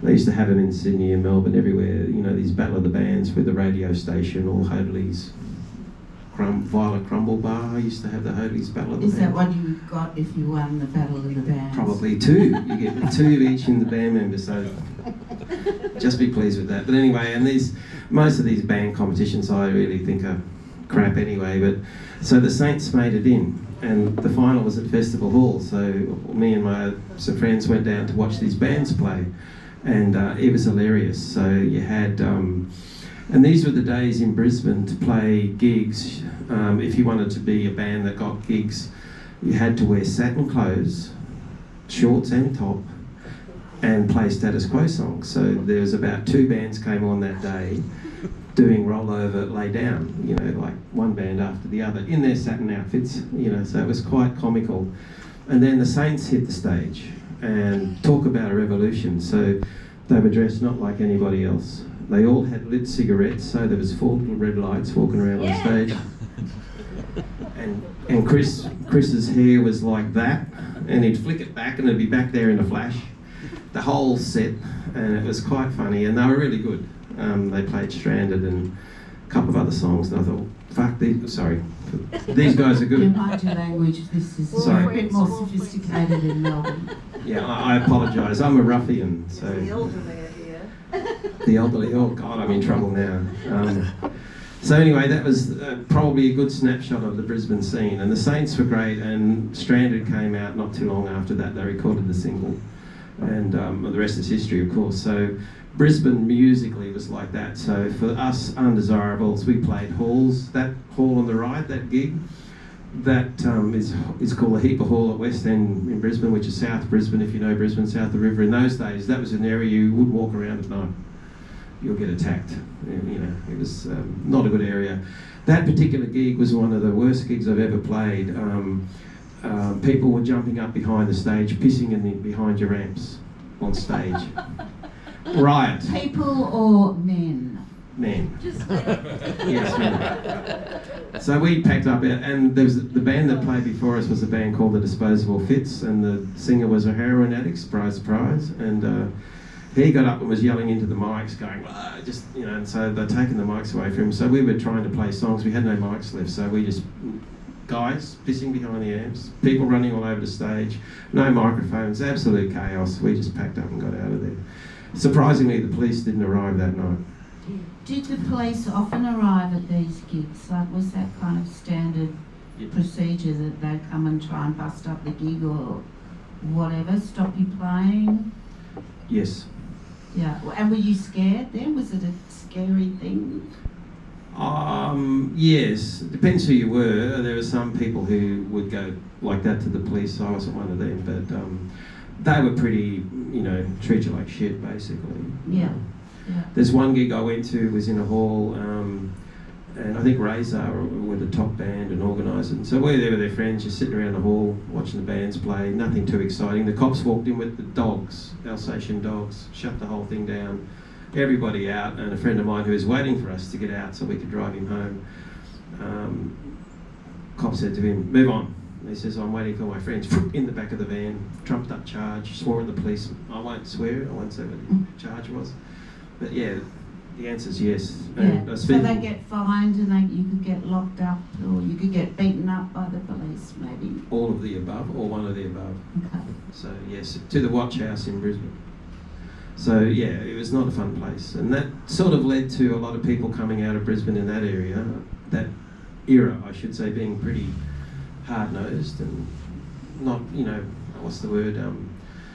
They used to have them in Sydney and Melbourne, everywhere, you know, these Battle of the Bands with the radio station, or Hoadley's Violet Crumble Bar. I used to have the Hoadley's Battle of the Bands. Is that what you got if you won the Battle of the Bands? Probably two. You get two of each in the band member, so just be pleased with that. But anyway, and most of these band competitions I really think are crap anyway, but so the Saints made it in, and the final was at Festival Hall, so me and some friends went down to watch these bands play, and it was hilarious. So you had and these were the days in Brisbane to play gigs. If you wanted to be a band that got gigs, you had to wear satin clothes, shorts and top, and play status quo songs. So there was about 2 bands came on that day doing Roll Over, Lay Down, you know, like one band after the other in their satin outfits, you know, so it was quite comical. And then the Saints hit the stage, and talk about a revolution. So they were dressed not like anybody else. They all had lit cigarettes, so there was 4 little red lights walking around on stage. And Chris's hair was like that, and he'd flick it back and it'd be back there in a flash. The whole set, and it was quite funny, and they were really good. They played Stranded and a couple of other songs, and I thought, fuck, these guys are good. You mind your language, this is a bit more sophisticated in Melbourne. Yeah, I apologise, I'm a ruffian, so... The elderly are here. The elderly, oh God, I'm in trouble now. So anyway, that was probably a good snapshot of the Brisbane scene, and the Saints were great, and Stranded came out not too long after that. They recorded the single, and the rest is history, of course. So Brisbane musically was like that. So for us undesirables, we played halls. That hall on the right, that gig, that is called the Heaper Hall at West End in Brisbane, which is South Brisbane, if you know Brisbane, south of the river. In those days, that was an area you wouldn't walk around at night. You'll get attacked. You know, it was not a good area. That particular gig was one of the worst gigs I've ever played. People were jumping up behind the stage, pissing behind your ramps on stage. Riot. People or men? Men. Yes, men. So we packed up, and there was the band that played before us was a band called the Disposable Fits, and the singer was a heroin addict, surprise, surprise, and he got up and was yelling into the mics, going, just, you know, and so they're taking the mics away from him. So we were trying to play songs, we had no mics left, so we just, guys pissing behind the amps, people running all over the stage, no microphones, absolute chaos. We just packed up and got out of there. Surprisingly, the police didn't arrive that night. Did the police often arrive at these gigs? Like, was that kind of standard procedure that they'd come and try and bust up the gig or whatever, stop you playing? Yes. Yeah, and were you scared then? Was it a scary thing? Yes, it depends who you were. There were some people who would go like that to the police. I wasn't one of them, but they were pretty, you know, treat you like shit, basically. Yeah. Yeah. There's one gig I went to, was in a hall, and I think Razor were the top band and organised it. And so we're there with their friends, just sitting around the hall, watching the bands play, nothing too exciting. The cops walked in with the dogs, Alsatian dogs, shut the whole thing down, everybody out, and a friend of mine who was waiting for us to get out so we could drive him home. Cop said to him, "Move on." And he says, "I'm waiting for my friends." In the back of the van, trumped up charge, swore at the police. I won't swear, I won't say what the charge was. But yeah, the answer is yes. Yeah. So they get fined and you could get locked up, or you could get beaten up by the police, maybe? All of the above, or one of the above. Okay. So yes, to the Watch House in Brisbane. So yeah, it was not a fun place. And that sort of led to a lot of people coming out of Brisbane in that area, that era, I should say, being pretty hard-nosed and not, you know, what's the word,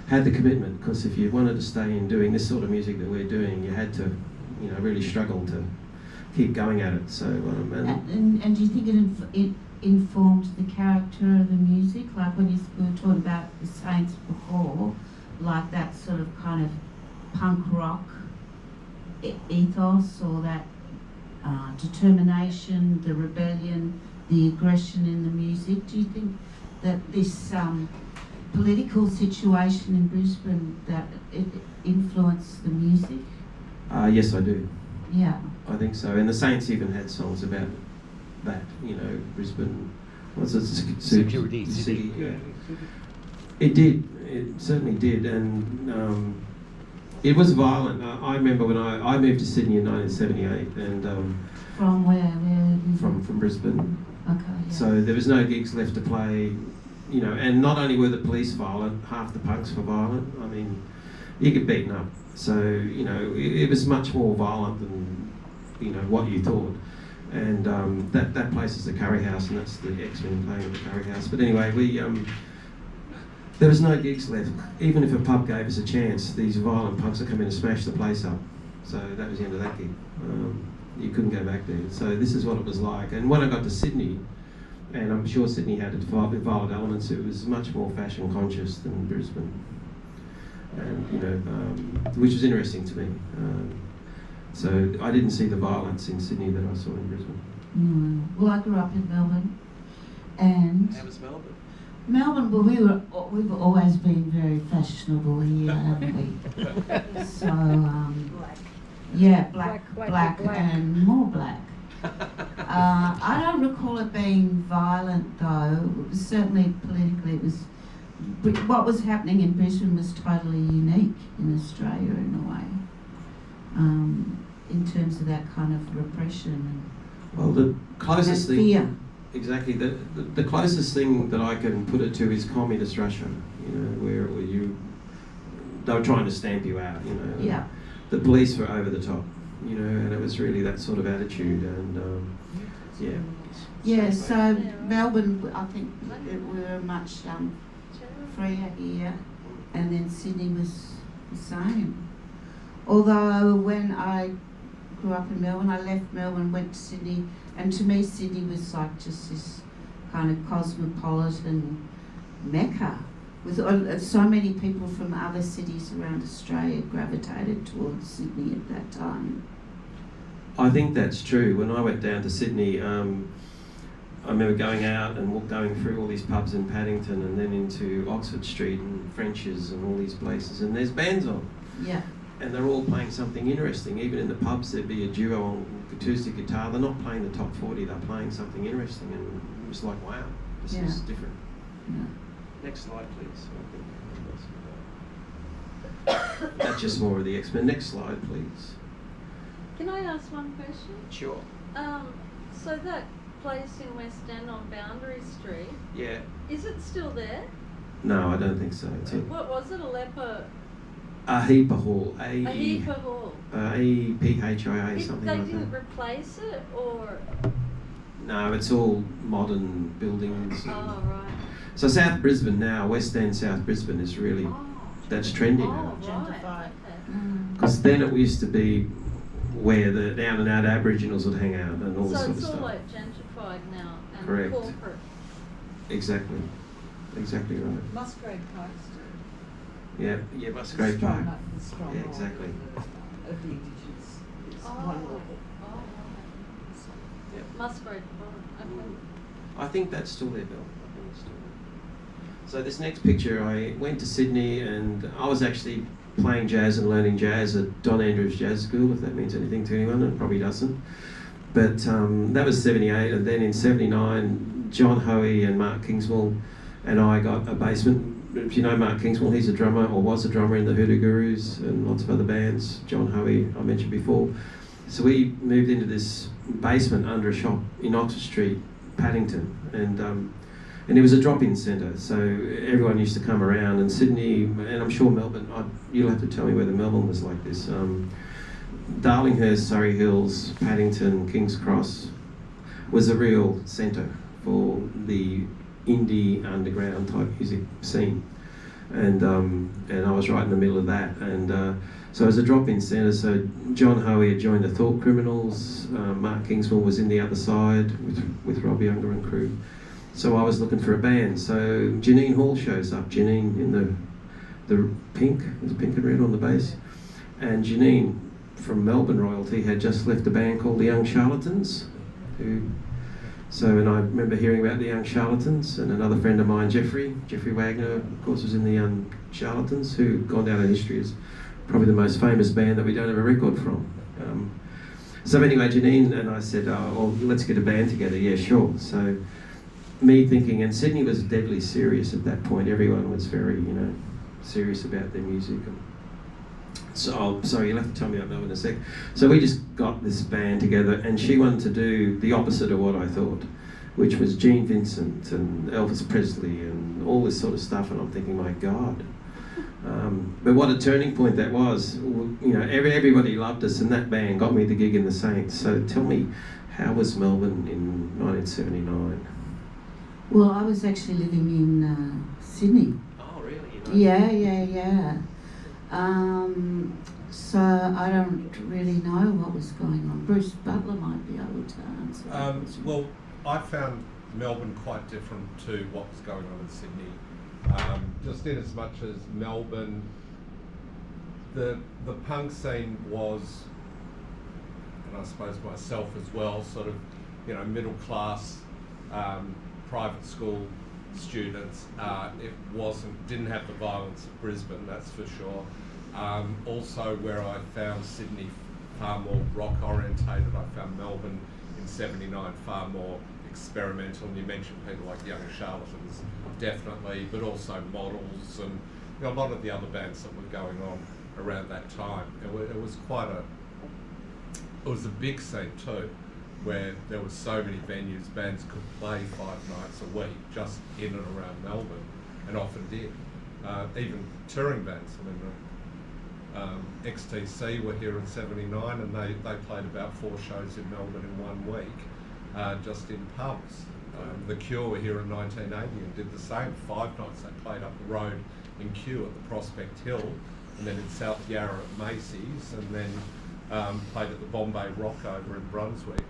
had the commitment, because if you wanted to stay in doing this sort of music that we're doing, you had to, you know, really struggle to keep going at it. So, and do you think it informed the character of the music? Like when you were talking about the Saints before, like that sort of kind of punk rock ethos, or that determination, the rebellion, the aggression in the music. Do you think that this political situation in Brisbane, that it influenced the music? Yes, I do. Yeah. I think so. And the Saints even had songs about that, you know, Brisbane. What's it? Security. City. Yeah. It did. It certainly did. And It was violent. I remember when I moved to Sydney in 1978, and From where? Where? from Brisbane. Okay. Yeah. So there was no gigs left to play, you know. And not only were the police violent, half the punks were violent. I mean, you get beaten up. So you know, it was much more violent than you know what you thought. And that place is the Curry House, and that's the X-Men playing at the Curry House. But anyway, there was no gigs left. Even if a pub gave us a chance, these violent punks would come in and smash the place up. So that was the end of that gig. You couldn't go back there. So this is what it was like. And when I got to Sydney, and I'm sure Sydney had its violent elements, it was much more fashion conscious than Brisbane. And you know, which was interesting to me. So I didn't see the violence in Sydney that I saw in Brisbane. Well, I grew up in Melbourne, and How was Melbourne? Melbourne, well, we've always been very fashionable here, haven't we? So, yeah, black, and more black. I don't recall it being violent, though. It was certainly politically, it was. What was happening in Brisbane was totally unique in Australia in a way. In terms of that kind of repression Well, the closest and thing, fear. exactly, the closest thing that I can put it to is communist Russia. You know, where they were trying to stamp you out. You know, Yeah. the police were over the top. You know, and it was really that sort of attitude. And yeah. Yeah. So Melbourne, I think we were much freer here, and then Sydney was the same. Although when I grew up in Melbourne, I left Melbourne, went to Sydney, and to me Sydney was like just this kind of cosmopolitan mecca with so many people from other cities around Australia gravitated towards Sydney at that time. I think that's true. When I went down to Sydney, I remember going out and going through all these pubs in Paddington and then into Oxford Street and French's and all these places, and there's bands on. Yeah. And they're all playing something interesting. Even in the pubs, there'd be a duo on acoustic guitar. They're not playing the top 40, they're playing something interesting. And it was like, wow, this is different. Yeah. Next slide, please. That's just more of the X-Men. Next slide, please. Can I ask one question? Sure. So that place in West End on Boundary Street, Yeah. is it still there? No, I don't think so. It's What was it? a Heaper Hall. A Heaper Hall. A-P-H-I-A, something They like didn't that. replace it, or? No, it's all modern buildings. Oh, right. So South Brisbane now, West End, South Brisbane is really, that's trendy now. Oh, right. Okay. Because then it used to be where the down and out Aboriginals would hang out and all this So sort of it's all stuff. like gentrified now and Correct. corporate. Exactly right. Musgrave Park Yeah, Musgrave Park. the strong Yeah, exactly. of the Indigenous. It's Oh, wonderful. oh, Yeah. Musgrave Park. Okay. I think that's still there, Bill. I think it's still there. So this next picture, I went to Sydney and I was actually playing jazz and learning jazz at Don Andrews Jazz School, if that means anything to anyone, it probably doesn't. But that was 78, and then in 79, John Hoey and Mark Kingsmill and I got a basement. If you know Mark Kingsmill, he's a drummer, or was a drummer in the Hoodoo Gurus and lots of other bands. John Hoey, I mentioned before. So we moved into this basement under a shop in Oxford Street, Paddington, and it was a drop-in centre, so everyone used to come around. And Sydney, and I'm sure Melbourne, you'll have to tell me whether Melbourne was like this. Darlinghurst, Surrey Hills, Paddington, King's Cross was a real centre for the indie underground type music scene, and I was right in the middle of that. And so it was a drop-in centre. So John Hoey had joined the Thought Criminals. Mark Kingsmill was in the other side with Rob Younger and crew. So I was looking for a band. So Janine Hall shows up. Janine in the pink, there's pink and red on the bass. And Janine from Melbourne royalty had just left a band called the Young Charlatans. And I remember hearing about the Young Charlatans, and another friend of mine, Jeffrey Wagner, of course, was in the Young Charlatans, who gone down in history as probably the most famous band that we don't have a record from. So anyway, Janine and I said, oh, well, let's get a band together. Yeah, sure. So me thinking, and Sydney was deadly serious at that point. Everyone was very, serious about their music. And So, oh, sorry, you'll have to tell me about Melbourne in a sec. So we just got this band together, and she wanted to do the opposite of what I thought, which was Gene Vincent and Elvis Presley and all this sort of stuff. And I'm thinking, my God. But what a turning point that was. You know, everybody loved us, and that band got me the gig in the Saints. So tell me, how was Melbourne in 1979? Well, I was actually living in Sydney. Oh, really? Yeah. So I don't really know what was going on. Bruce Butler might be able to answer. Well, I found Melbourne quite different to what was going on in Sydney. Just in as much as Melbourne, the punk scene was, and I suppose myself as well, sort of, you know, middle class, private school students. It didn't have the violence of Brisbane, that's for sure. Also, where I found Sydney far more rock orientated, I found Melbourne in '79 far more experimental. And you mentioned people like Young Charlatans, definitely, but also Models and, you know, a lot of the other bands that were going on around that time. It was it was a big scene too, where there were so many venues, bands could play 5 nights a week just in and around Melbourne, and often did. Even touring bands. I mean, XTC were here in '79, and they played about 4 shows in Melbourne in 1 week, just in pubs. The Cure were here in 1980 and did the same. 5 nights they played up the road in Kew at the Prospect Hill, and then in South Yarra at Macy's, and then played at the Bombay Rock over in Brunswick.